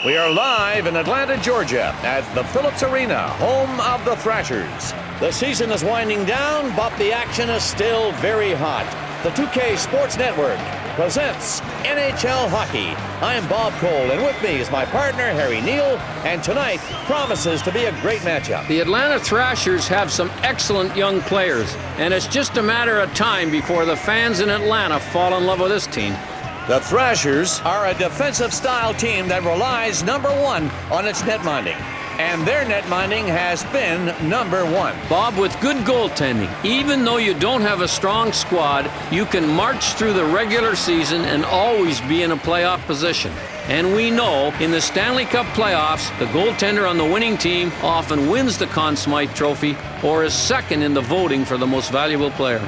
We are live in Atlanta, Georgia at the Phillips Arena, home of the Thrashers. The season is winding down, but the action is still very hot. The 2K Sports Network presents NHL Hockey. I'm Bob Cole, and with me is my partner, Harry Neal, and tonight promises to be a great matchup. The Atlanta Thrashers have some excellent young players, and it's just a matter of time before the fans in Atlanta fall in love with this team. The Thrashers are a defensive-style team that relies, number one, on its netminding. And their netminding has been number one. Bob, with good goaltending, even though you don't have a strong squad, you can march through the regular season and always be in a playoff position. And we know in the Stanley Cup playoffs, the goaltender on the winning team often wins the Conn Smythe Trophy or is second in the voting for the most valuable player.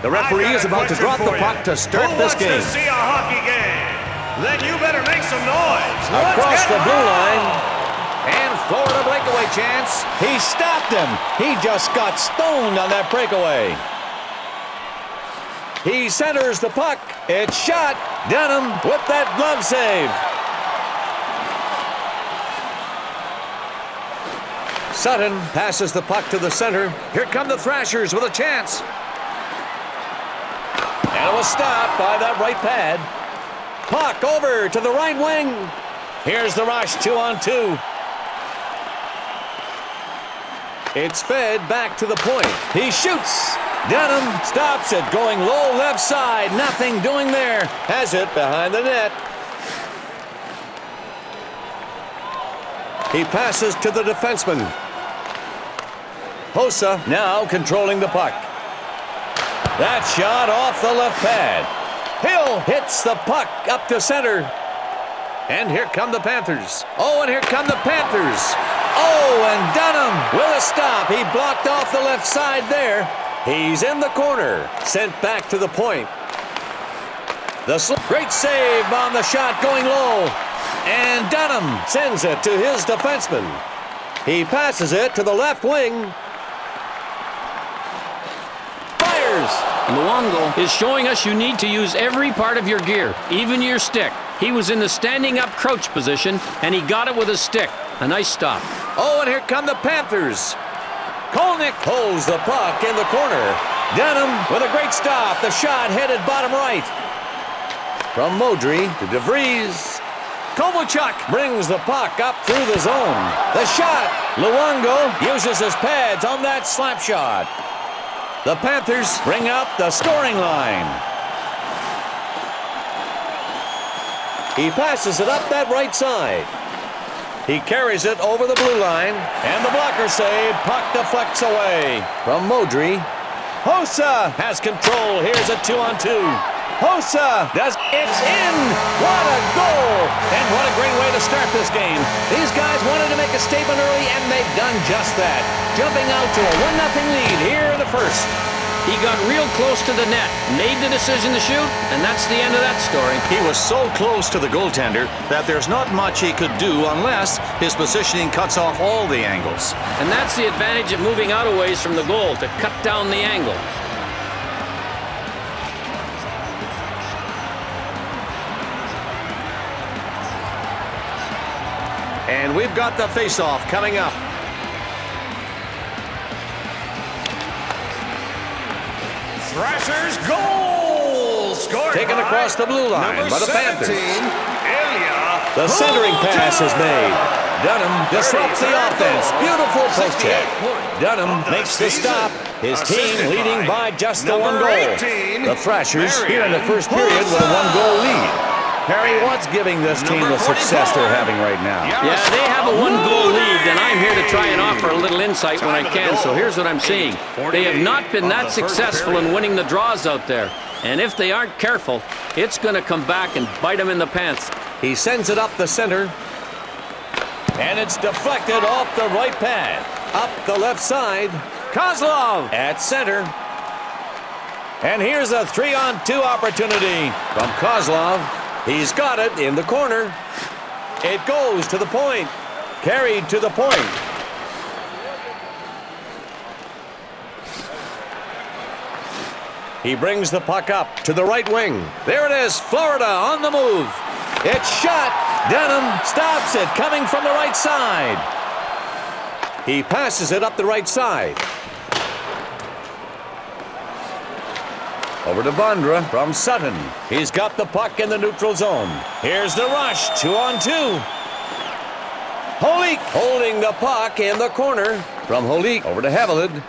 The referee is about to drop the puck to start this game. Who wants to see a hockey game? Then you better make some noise. Across the blue line. And Florida breakaway chance. He stopped him. He just got stoned on that breakaway. He centers the puck. It's shot. Dunham with that glove save. Sutton passes the puck to the center. Here come the Thrashers with a chance. And it was stopped by that right pad. Puck over to the right wing. Here's the rush, 2-on-2. It's fed back to the point. He shoots. Dunham stops it, going low left side. Nothing doing there. Has it behind the net. He passes to the defenseman. Hossa now controlling the puck. That shot off the left pad. Hill hits the puck up to center. And here come the Panthers. Oh, and here come the Panthers. Oh, and Dunham with a stop. He blocked off the left side there. He's in the corner. Sent back to the point. Great save on the shot going low. And Dunham sends it to his defenseman. He passes it to the left wing. Luongo is showing us you need to use every part of your gear, even your stick. He was in the standing up crouch position, and he got it with his stick. A nice stop. Oh, and here come the Panthers. Kolnick holds the puck in the corner. Dunham with a great stop. The shot headed bottom right. From Modry to DeVries. Kovalchuk brings the puck up through the zone. The shot. Luongo uses his pads on that slap shot. The Panthers bring up the scoring line. He passes it up that right side. He carries it over the blue line, and the blocker save. Puck deflects away from Modry. Hossa has control. Here's a 2-on-2. Hossa does. It's in. What a goal. And what a great way to start this game. These guys wanted to make a statement early, and they've done just that. Jumping out to a 1-0 lead here in the first. He got real close to the net, made the decision to shoot, and that's the end of that story. He was so close to the goaltender that there's not much he could do unless his positioning cuts off all the angles. And that's the advantage of moving out a ways from the goal, to cut down the angle. And we've got the face-off coming up. Thrashers goal scored. Taken across the blue line by the Panthers. Ilya. The centering pass is made. Dunham disrupts the offense. Beautiful post check. Dunham makes the stop. His team leading by just the one goal. The Thrashers here in the first period with a one-goal lead. Harry, what's giving this team the success they're having right now? Yeah, they have a one-goal lead, and I'm here to try and offer a little insight when I can. So here's what I'm seeing. They have not been that successful in winning the draws out there. And if they aren't careful, it's going to come back and bite them in the pants. He sends it up the center. And it's deflected off the right pad. Up the left side. Kozlov at center. And here's a 3-on-2 opportunity from Kozlov. He's got it in the corner. It goes to the point. Carried to the point. He brings the puck up to the right wing. There it is, Florida on the move. It's shot. Dunham stops it, coming from the right side. He passes it up the right side. Over to Bondra from Sutton. He's got the puck in the neutral zone. Here's the rush, 2-on-2. Holik holding the puck in the corner. From Holik over to Haviland.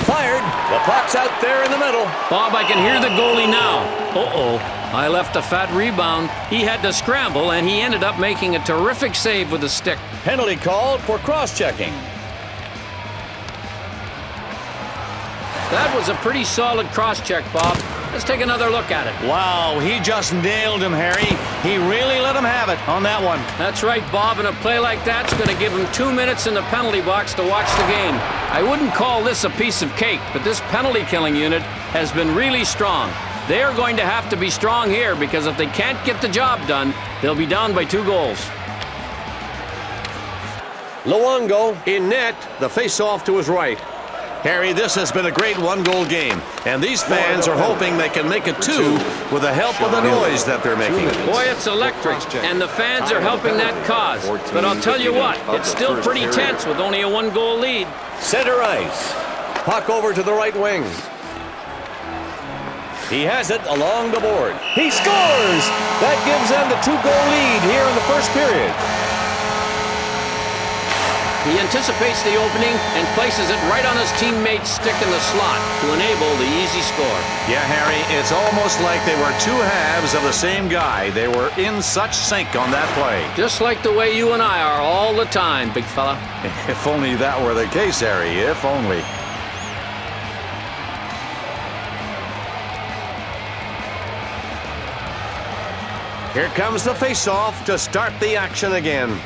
Fired. The puck's out there in the middle. Bob, I can hear the goalie now. Uh-oh. I left a fat rebound. He had to scramble, and he ended up making a terrific save with the stick. Penalty called for cross-checking. That was a pretty solid cross-check, Bob. Let's take another look at it. Wow, he just nailed him, Harry. He really let him have it on that one. That's right, Bob, and a play like that's going to give him 2 minutes in the penalty box to watch the game. I wouldn't call this a piece of cake, but this penalty-killing unit has been really strong. They are going to have to be strong here because if they can't get the job done, they'll be down by 2 goals. Luongo in net. The face-off to his right. Harry, this has been a great one-goal game, and these fans are hoping they can make it 2 with the help of the noise that they're making. Boy, it's electric, and the fans are helping that cause. But I'll tell you what, it's still pretty tense with only a 1-goal lead. Center ice. Puck over to the right wing. He has it along the board. He scores! That gives them the 2-goal lead here in the first period. He anticipates the opening and places it right on his teammate's stick in the slot to enable the easy score. Yeah, Harry, it's almost like they were 2 halves of the same guy. They were in such sync on that play. Just like the way you and I are all the time, big fella. If only that were the case, Harry, if only. Here comes the face-off to start the action again.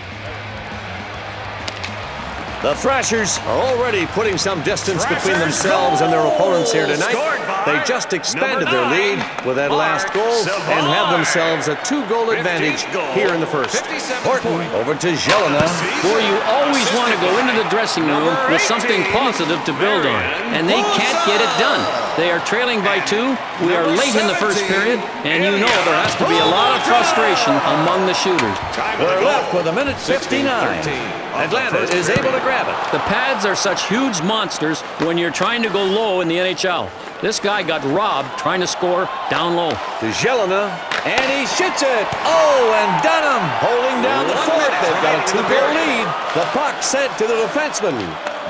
The Thrashers are already putting some distance between themselves and their opponents here tonight. They just expanded their lead with that last goal and have themselves a 2-goal advantage here in the first. Horton over to Jelena. Boy, you always want to go into the dressing room with something positive to build on, and they can't get it done. They are trailing by 2. We are late in the first period, and you know there has to be a lot of frustration among the shooters. We're left with 1:59. Atlanta is able to grab it. The pads are such huge monsters when you're trying to go low in the NHL. This guy got robbed trying to score down low. To Jelena, and he shoots it. Oh, and Dunham holding down the fort. They've got a 2-goal lead. The puck sent to the defenseman.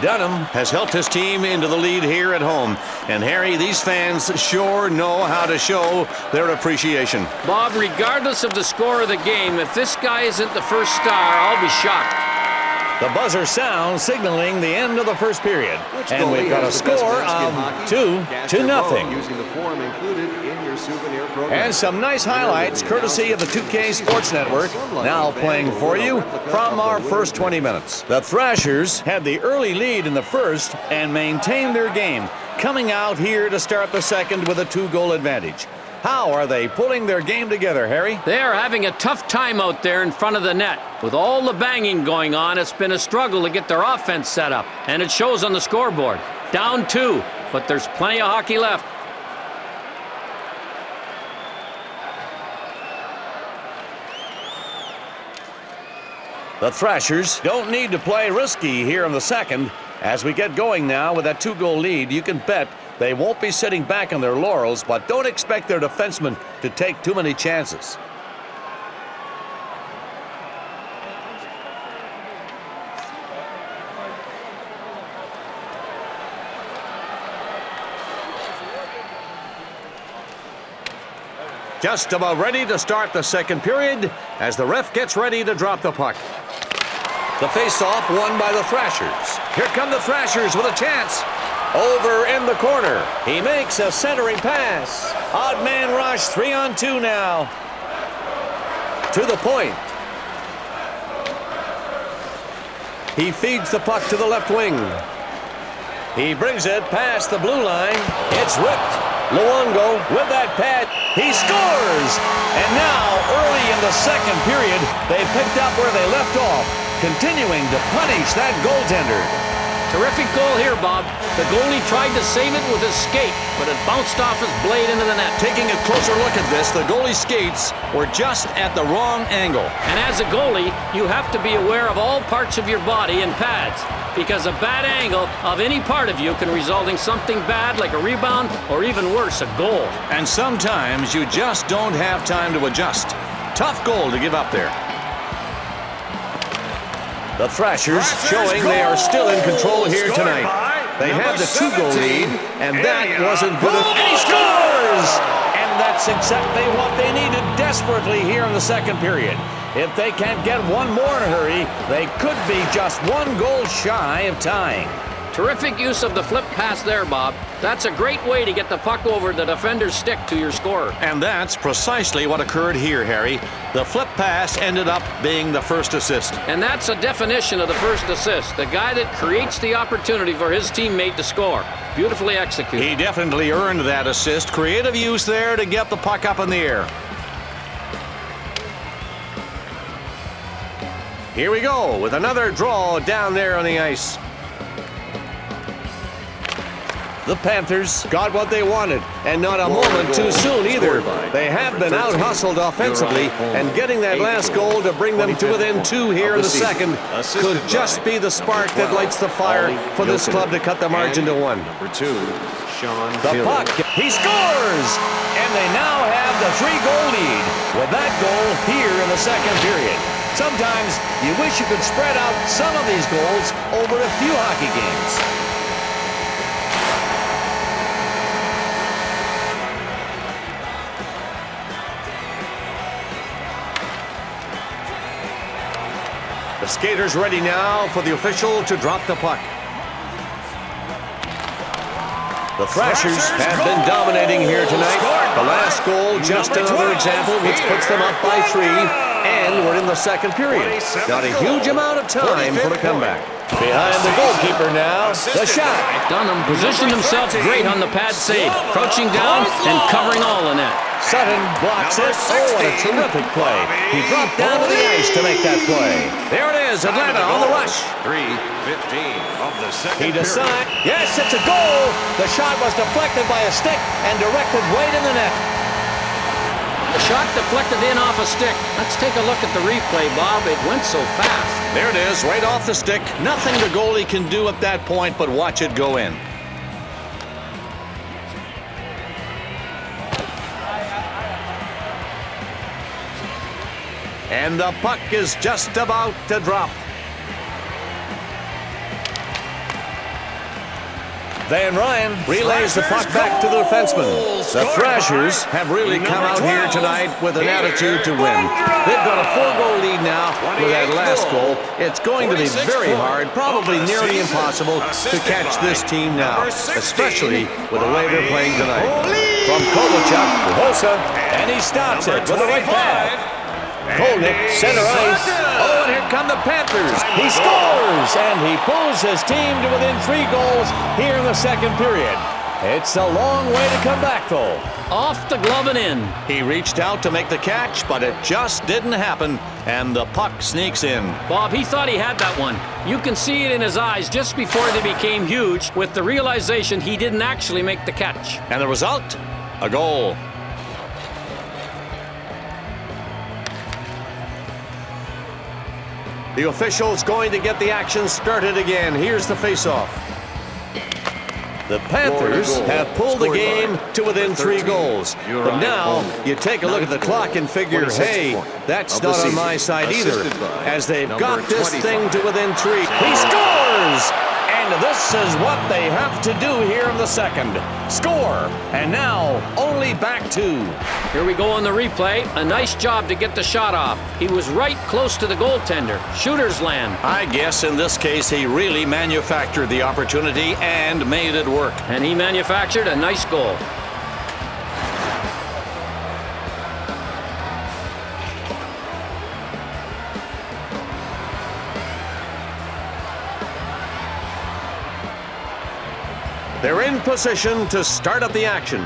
Dunham has helped his team into the lead here at home. And, Harry, these fans sure know how to show their appreciation. Bob, regardless of the score of the game, if this guy isn't the first star, I'll be shocked. The buzzer sounds signaling the end of the first period. And we've got a score of 2-0. And some nice highlights courtesy of the 2K Sports Network, now playing for you from our first 20 minutes. The Thrashers had the early lead in the first and maintained their game, coming out here to start the second with a 2-goal advantage. How are they pulling their game together, Harry? They are having a tough time out there in front of the net. With all the banging going on, it's been a struggle to get their offense set up, and it shows on the scoreboard. Down 2, but there's plenty of hockey left. The Thrashers don't need to play risky here in the second. As we get going now with that 2-goal lead, you can bet they won't be sitting back on their laurels, but don't expect their defensemen to take too many chances. Just about ready to start the second period as the ref gets ready to drop the puck. The face-off won by the Thrashers. Here come the Thrashers with a chance. Over in the corner. He makes a centering pass. Odd man rush, 3-on-2 now. To the point. He feeds the puck to the left wing. He brings it past the blue line. It's ripped. Luongo with that pad. He scores! And now, early in the second period, they picked up where they left off, continuing to punish that goaltender. Terrific goal here, Bob. The goalie tried to save it with his skate, but it bounced off his blade into the net. Taking a closer look at this, the goalie skates were just at the wrong angle. And as a goalie, you have to be aware of all parts of your body and pads, because a bad angle of any part of you can result in something bad like a rebound or even worse, a goal. And sometimes you just don't have time to adjust. Tough goal to give up there. The Thrashers showing they are still in control here tonight. They had the 2-goal lead, and that wasn't good. And he scores! And that's exactly what they needed desperately here in the second period. If they can't get one more in a hurry, they could be just 1 goal shy of tying. Terrific use of the flip pass there, Bob. That's a great way to get the puck over the defender's stick to your scorer. And that's precisely what occurred here, Harry. The flip pass ended up being the first assist. And that's a definition of the first assist. The guy that creates the opportunity for his teammate to score. Beautifully executed. He definitely earned that assist. Creative use there to get the puck up in the air. Here we go with another draw down there on the ice. The Panthers got what they wanted, and not a moment too soon either. They have been out-hustled offensively, and getting that last goal to bring them to within 2 here in the second could just be the spark that lights the fire for this club to cut the margin to 1. The puck, he scores! And they now have the 3-goal lead with that goal here in the second period. Sometimes you wish you could spread out some of these goals over a few hockey games. The skater's ready now for the official to drop the puck. The Thrashers have been dominating here tonight. The last goal, just another example, which puts them up by 3, and we're in the second period. Not a huge amount of time for the comeback. Behind the goalkeeper now, the shot. Dunham positioned himself great on the pad save, crouching down and covering all the net. Sundin blocks it. Oh, what a terrific play. He dropped down to the ice to make that play. There it is, Atlanta on the rush. 3:15 of the second He decides. period. Yes, it's a goal. The shot was deflected by a stick and directed right in the net. The shot deflected in off a stick. Let's take a look at the replay, Bob. It went so fast. There it is, right off the stick. Nothing the goalie can do at that point but watch it go in. And the puck is just about to drop. Van Ryan relays the puck back to the defenseman. The Thrashers have really come out here tonight with an attitude to win. They've got a 4-goal lead now with that last goal. It's going to be very hard, probably nearly impossible, to catch this team now, especially with the way they're playing tonight. From Kovalchuk to Hossa, and he stops it with the right pad. Kolnick, center ice. Oh, and here come the Panthers. He scores, and he pulls his team to within 3 goals here in the second period. It's a long way to come back, though. Off the glove and in. He reached out to make the catch, but it just didn't happen, and the puck sneaks in. Bob, he thought he had that one. You can see it in his eyes just before they became huge with the realization he didn't actually make the catch. And the result? A goal. The official's going to get the action started again. Here's the faceoff. The Panthers have pulled the game to within 3 goals. But now you take a look at the clock and figure, hey, that's not on my side either, as they've got this thing to within 3. He scores! And this is what they have to do here in the second. Score. And now only back 2. Here we go on the replay. A nice job to get the shot off. He was right close to the goaltender. Shooter's land. I guess in this case he really manufactured the opportunity and made it work. And he manufactured a nice goal. They're in position to start up the action.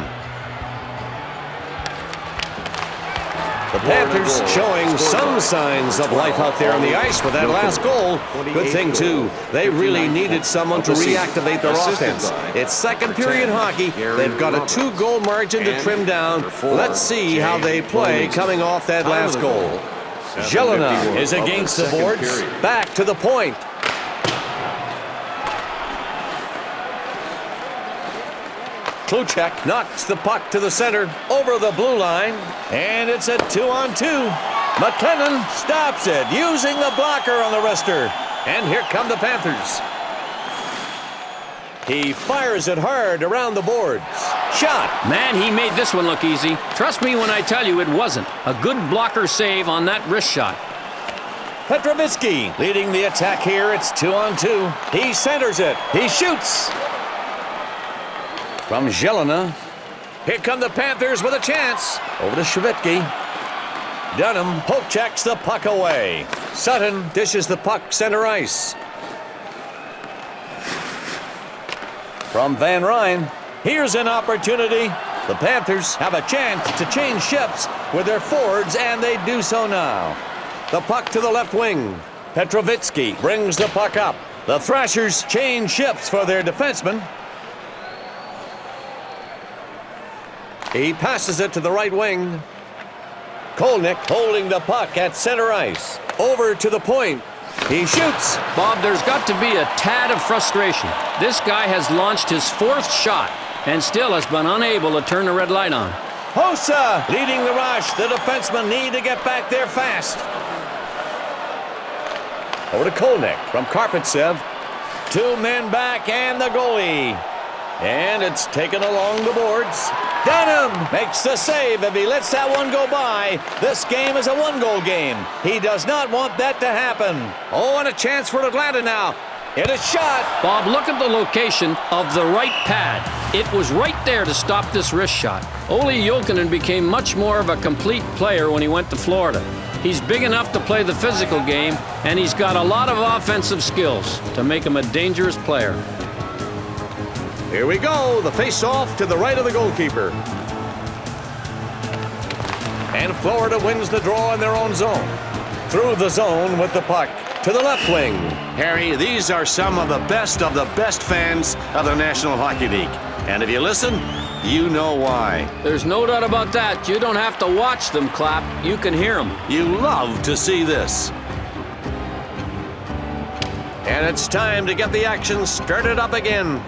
The Panthers showing some signs of life out there on the ice with that last goal. Good thing, too, they really needed someone to reactivate their offense. It's second period hockey. They've got a 2-goal margin to trim down. Let's see how they play coming off that last goal. Jelena is against the boards. Back to the point. Kluchek knocks the puck to the center over the blue line, and it's a 2-on-2. McLennan stops it using the blocker on the wrister, and here come the Panthers. He fires it hard around the boards. Shot. Man, he made this one look easy. Trust me when I tell you it wasn't. A good blocker save on that wrist shot. Petrovitsky leading the attack here. It's 2-on-2. He centers it. He shoots. From Jelena. Here come the Panthers with a chance. Over to Shvitky. Dunham poke checks the puck away. Sutton dishes the puck center ice. From Van Ryn. Here's an opportunity. The Panthers have a chance to change shifts with their forwards, and they do so now. The puck to the left wing. Petrovitsky brings the puck up. The Thrashers change shifts for their defenseman. He passes it to the right wing. Kolnick holding the puck at center ice. Over to the point. He shoots. Bob, there's got to be a tad of frustration. This guy has launched his 4th shot and still has been unable to turn the red light on. Hossa leading the rush. The defensemen need to get back there fast. Over to Kolnick from Karpatsev. 2 men back and the goalie. And it's taken along the boards. Dunham makes the save. If he lets that one go by, this game is a 1-goal game. He does not want that to happen. Oh, and a chance for Atlanta now. It is shot. Bob, look at the location of the right pad. It was right there to stop this wrist shot. Olli Jokinen became much more of a complete player when he went to Florida. He's big enough to play the physical game, and he's got a lot of offensive skills to make him a dangerous player. Here we go. The face-off to the right of the goalkeeper. And Florida wins the draw in their own zone. Through the zone with the puck to the left wing. Harry, these are some of the best fans of the National Hockey League. And if you listen, you know why. There's no doubt about that. You don't have to watch them clap. You can hear them. You love to see this. And it's time to get the action started up again.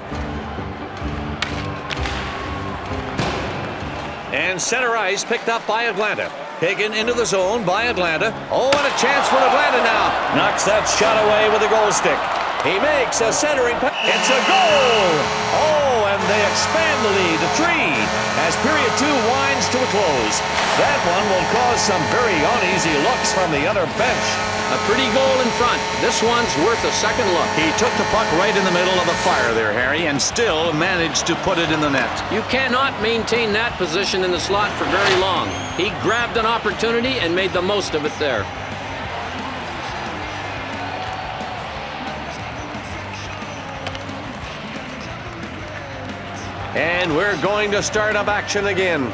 And center ice picked up by Atlanta. Taken into the zone by Atlanta. Oh, and a chance for Atlanta now. Knocks that shot away with a goal stick. He makes a centering pass. It's a goal! Oh, and they expand the lead to 3 as period 2 winds to a close. That one will cause some very uneasy looks from the other bench. A pretty goal in front. This one's worth a second look. He took the puck right in the middle of the fire there, Harry, and still managed to put it in the net. You cannot maintain that position in the slot for very long. He grabbed an opportunity and made the most of it there. And we're going to start up action again.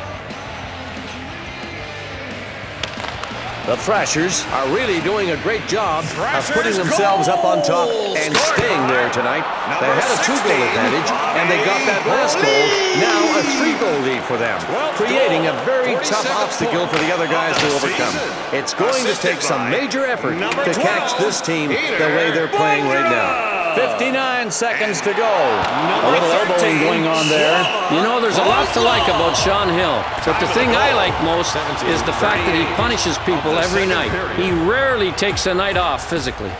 The Thrashers are really doing a great job of putting themselves up on top and staying there tonight. They had a 2-goal advantage, and they got that last goal. Now a 3-goal lead for them, creating a very tough obstacle for the other guys to overcome. It's going to take some major effort to catch this team the way they're playing right now. 59 seconds to go. A little elbowing going on there. You know, there's a lot to like about Sean Hill, but the thing I like most is the fact that he punishes people every night. He rarely takes a night off physically.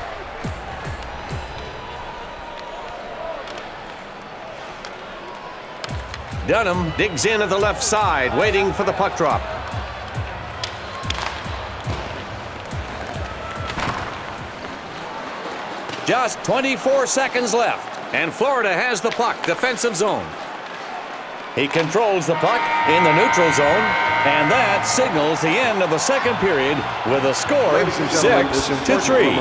Dunham digs in at the left side, waiting for the puck drop. Just 24 seconds left, and Florida has the puck, defensive zone. He controls the puck in the neutral zone, and that signals the end of the second period with a score 6-3.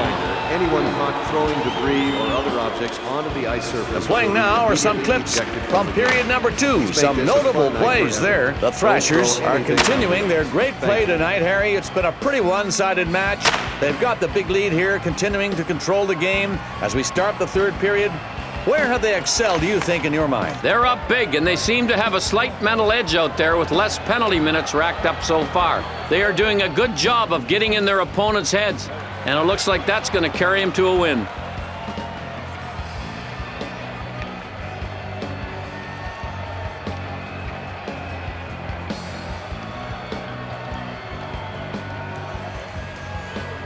anyone caught throwing debris or other objects onto the ice surface. Playing now are some clips from period number 2. Some notable plays there. The Thrashers are continuing their great play tonight, Harry. It's been a pretty one-sided match. They've got the big lead here, continuing to control the game as we start the third period. Where have they excelled, do you think, in your mind? They're up big, and they seem to have a slight mental edge out there with less penalty minutes racked up so far. They are doing a good job of getting in their opponents' heads, and it looks like that's going to carry them to a win.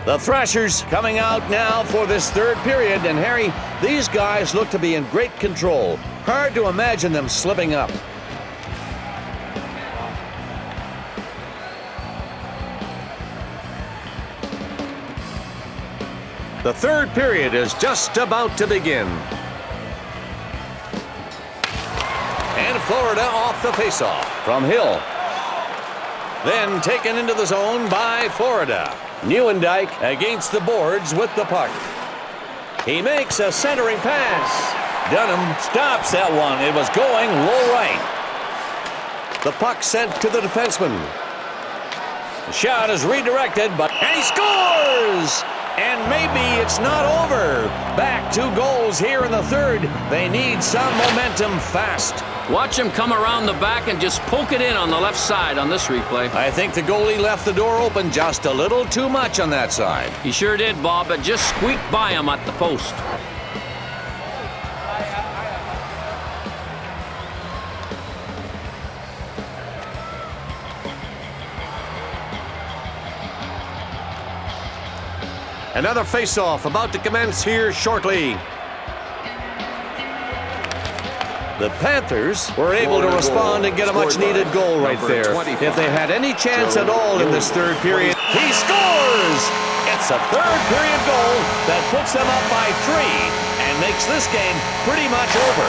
The Thrashers coming out now for this third period, and Harry, these guys look to be in great control. Hard to imagine them slipping up. The third period is just about to begin. And Florida off the faceoff from Hill. Then taken into the zone by Florida. Nieuwendyk against the boards with the puck. He makes a centering pass. Dunham stops that one. It was going low right. The puck sent to the defenseman. The shot is redirected, and he scores! And maybe it's not over. Back 2 goals here in the third. They need some momentum fast. Watch him come around the back and just poke it in on the left side on this replay. I think the goalie left the door open just a little too much on that side. He sure did, Bob. It just squeaked by him at the post. Another face-off about to commence here shortly. The Panthers were able to respond and get a much-needed goal right there. If they had any chance at all in this third period, he scores! It's a third-period goal that puts them up by 3 and makes this game pretty much over.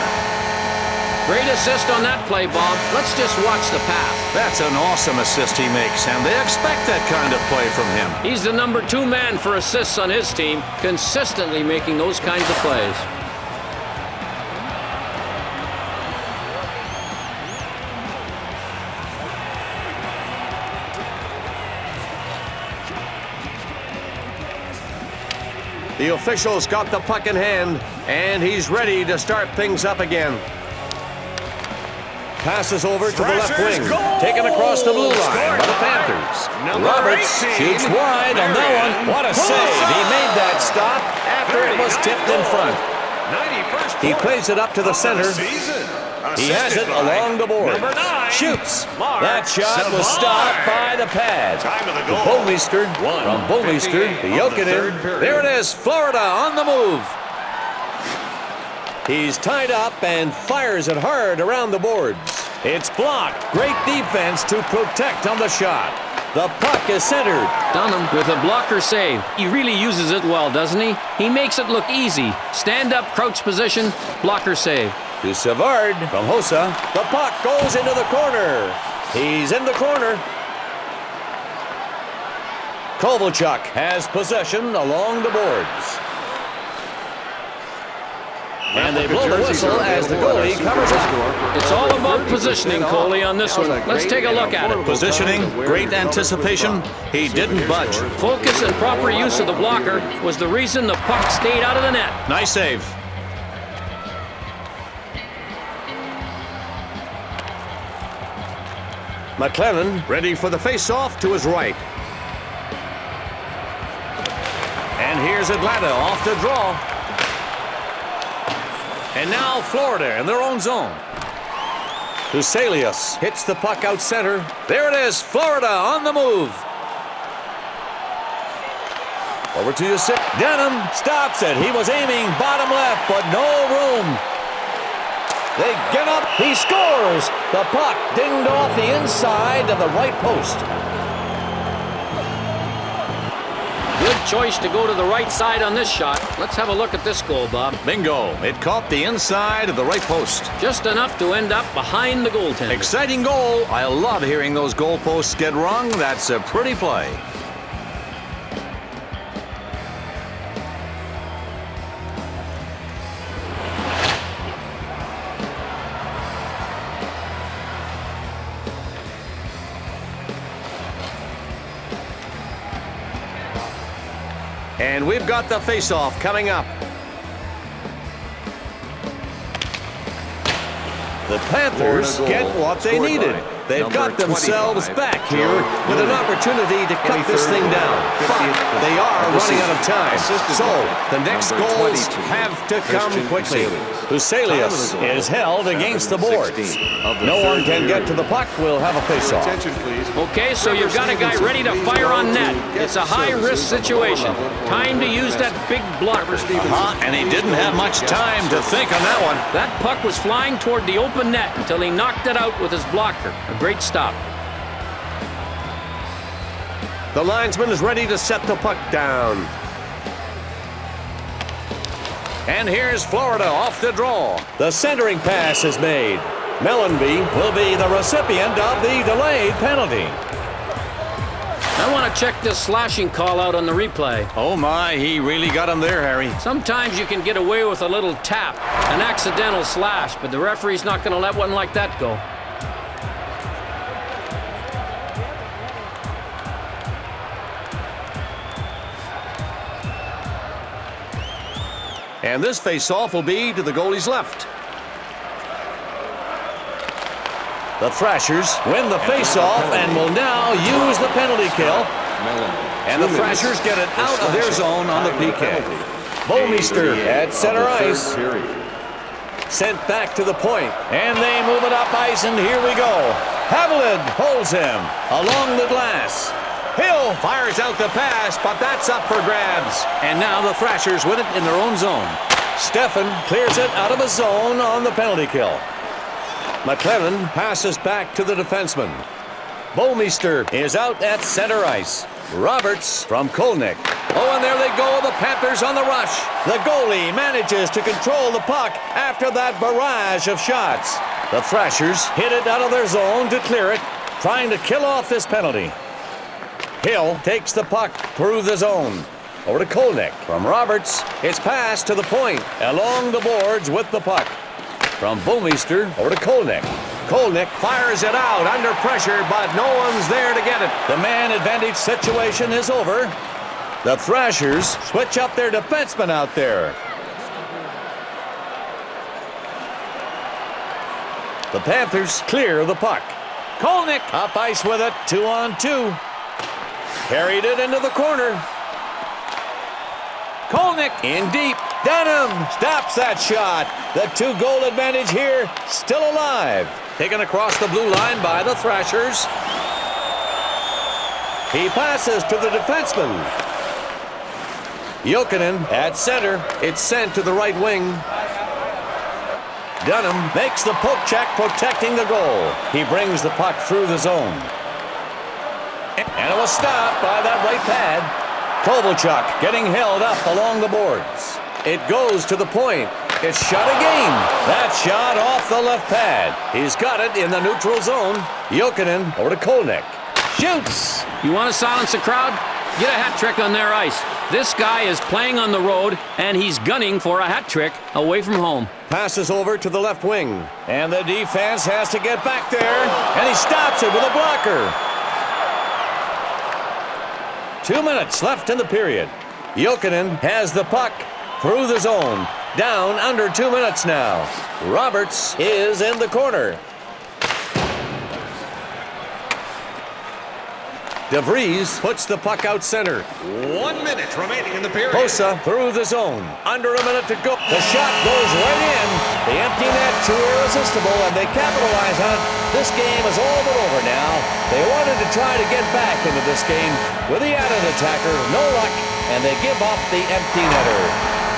Great assist on that play, Bob. Let's just watch the pass. That's an awesome assist he makes, and they expect that kind of play from him. He's the number 2 man for assists on his team, consistently making those kinds of plays. The official's got the puck in hand, and he's ready to start things up again. Passes over to the left wing, taken across the blue line by the Panthers. Roberts shoots wide on that one. What a save. He made that stop after it was tipped in front. He plays it up to the center. He has it along the board. Shoots. That shot was stopped by the pad. To Bouwmeester. From Bouwmeester to Jokinen. There it is. Florida on the move. He's tied up and fires it hard around the boards. It's blocked. Great defense to protect on the shot. The puck is centered. Dunham with a blocker save. He really uses it well, doesn't he? He makes it look easy. Stand up, crouch position, blocker save. To Savard from Hossa. The puck goes into the corner. He's in the corner. Kovalchuk has possession along the boards. And they blow the whistle as the goalie covers up. It's all about positioning, Coley, on this one. Let's take a look at it. Positioning, great anticipation. He didn't budge. Focus and proper use of the blocker was the reason the puck stayed out of the net. Nice save. McLennan ready for the face-off to his right. And here's Atlanta off the draw. And now Florida in their own zone. Huselius hits the puck out center. There it is, Florida on the move. Over to Yusip. Dunham stops it. He was aiming bottom left, but no room. They get up. He scores. The puck dinged off the inside of the right post. Good choice to go to the right side on this shot. Let's have a look at this goal, Bob. Bingo. It caught the inside of the right post. Just enough to end up behind the goaltender. Exciting goal. I love hearing those goalposts get rung. That's a pretty play. And we've got the face-off coming up. The Panthers get what they needed. They've got themselves back here with an opportunity to cut this thing down. But they are running out of time. So the next goals have to come quickly. Huselius is held against the boards. No one can get to the puck. We'll have a face-off. Okay, so you've got a guy ready to fire on net. It's a high-risk situation. Time to use that big blocker. And he didn't have much time to think on that one. That puck was flying toward the open net until he knocked it out with his blocker. A great stop. The linesman is ready to set the puck down. And here's Florida off the draw. The centering pass is made. Mellenby will be the recipient of the delayed penalty. I want to check this slashing call out on the replay. Oh my, he really got him there, Harry. Sometimes you can get away with a little tap, an accidental slash, but the referee's not going to let one like that go. And this face-off will be to the goalie's left. The Thrashers win the face-off and will now use the penalty kill. And the Thrashers get it out of their zone on the PK. Bouwmeester at center ice. Sent back to the point. And they move it up ice, and here we go. Haviland holds him along the glass. Hill fires out the pass, but that's up for grabs. And now the Thrashers win it in their own zone. Stefan clears it out of his zone on the penalty kill. McLennan passes back to the defenseman. Bouwmeester is out at center ice. Roberts from Kolnick. Oh, and there they go, the Panthers on the rush. The goalie manages to control the puck after that barrage of shots. The Thrashers hit it out of their zone to clear it, trying to kill off this penalty. Hill takes the puck through the zone. Over to Kolnick. From Roberts, it's passed to the point, along the boards with the puck. From Bouwmeester, over to Kolnick. Kolnick fires it out under pressure, but no one's there to get it. The man advantage situation is over. The Thrashers switch up their defenseman out there. The Panthers clear the puck. Kolnick up ice with it, 2-on-2. Carried it into the corner. Kolnick in deep. Dunham stops that shot. The 2-goal advantage here still alive. Taken across the blue line by the Thrashers. He passes to the defenseman. Jokinen at center. It's sent to the right wing. Dunham makes the poke check, protecting the goal. He brings the puck through the zone. And it was stopped by that right pad. Kovalchuk getting held up along the boards. It goes to the point. It's shot again. That shot off the left pad. He's got it in the neutral zone. Jokinen over to Kolnick. Shoots. You want to silence the crowd? Get a hat trick on their ice. This guy is playing on the road, and he's gunning for a hat trick away from home. Passes over to the left wing. And the defense has to get back there. And he stops it with a blocker. 2 minutes left in the period. Jokinen has the puck through the zone. Down under 2 minutes now. Roberts is in the corner. DeVries puts the puck out center. 1 minute remaining in the period. Hossa through the zone. Under a minute to go. The shot goes right in. The empty net too irresistible, and they capitalize on it. This game is all but over now. They wanted to try to get back into this game with the added attacker. No luck, and they give up the empty netter.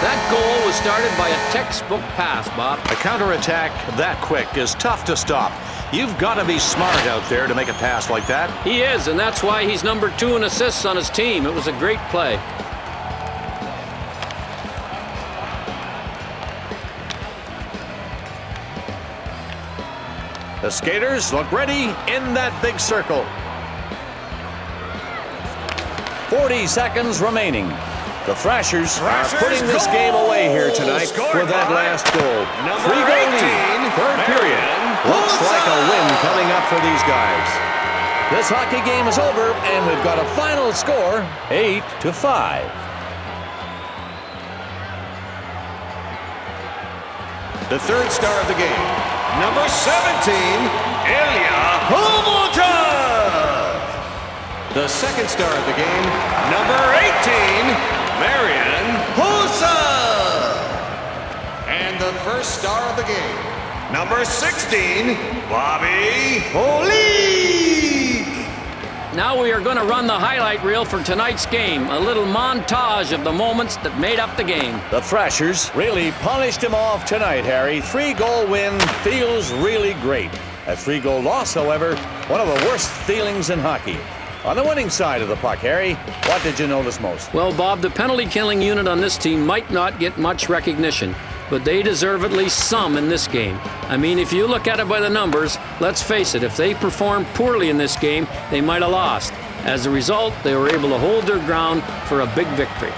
That goal was started by a textbook pass, Bob. A counterattack that quick is tough to stop. You've got to be smart out there to make a pass like that. He is, and that's why he's number 2 in assists on his team. It was a great play. The skaters look ready in that big circle. 40 seconds remaining. The Thrashers are putting this game away here tonight with that last goal. 3-goal lead, third period. Looks like a win coming up for these guys. This hockey game is over, and we've got a final score, 8-5. The third star of the game, number 17, Ilya Humilton. the second star of the game, number 18, Marian Husa. And the first star of the game, number 16, Bobby Holy. Now we are going to run the highlight reel for tonight's game. A little montage of the moments that made up the game. The Thrashers really polished him off tonight, Harry. 3-goal win feels really great. A 3-goal loss, however, one of the worst feelings in hockey. On the winning side of the puck, Harry, what did you notice most? Well, Bob, the penalty-killing unit on this team might not get much recognition, but they deserve at least some in this game. I mean, if you look at it by the numbers, let's face it, if they performed poorly in this game, they might have lost. As a result, they were able to hold their ground for a big victory.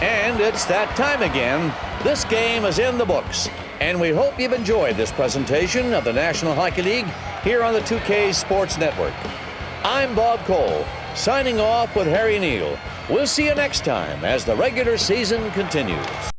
And it's that time again. This game is in the books. And we hope you've enjoyed this presentation of the National Hockey League here on the 2K Sports Network. I'm Bob Cole, signing off with Harry Neal. We'll see you next time as the regular season continues.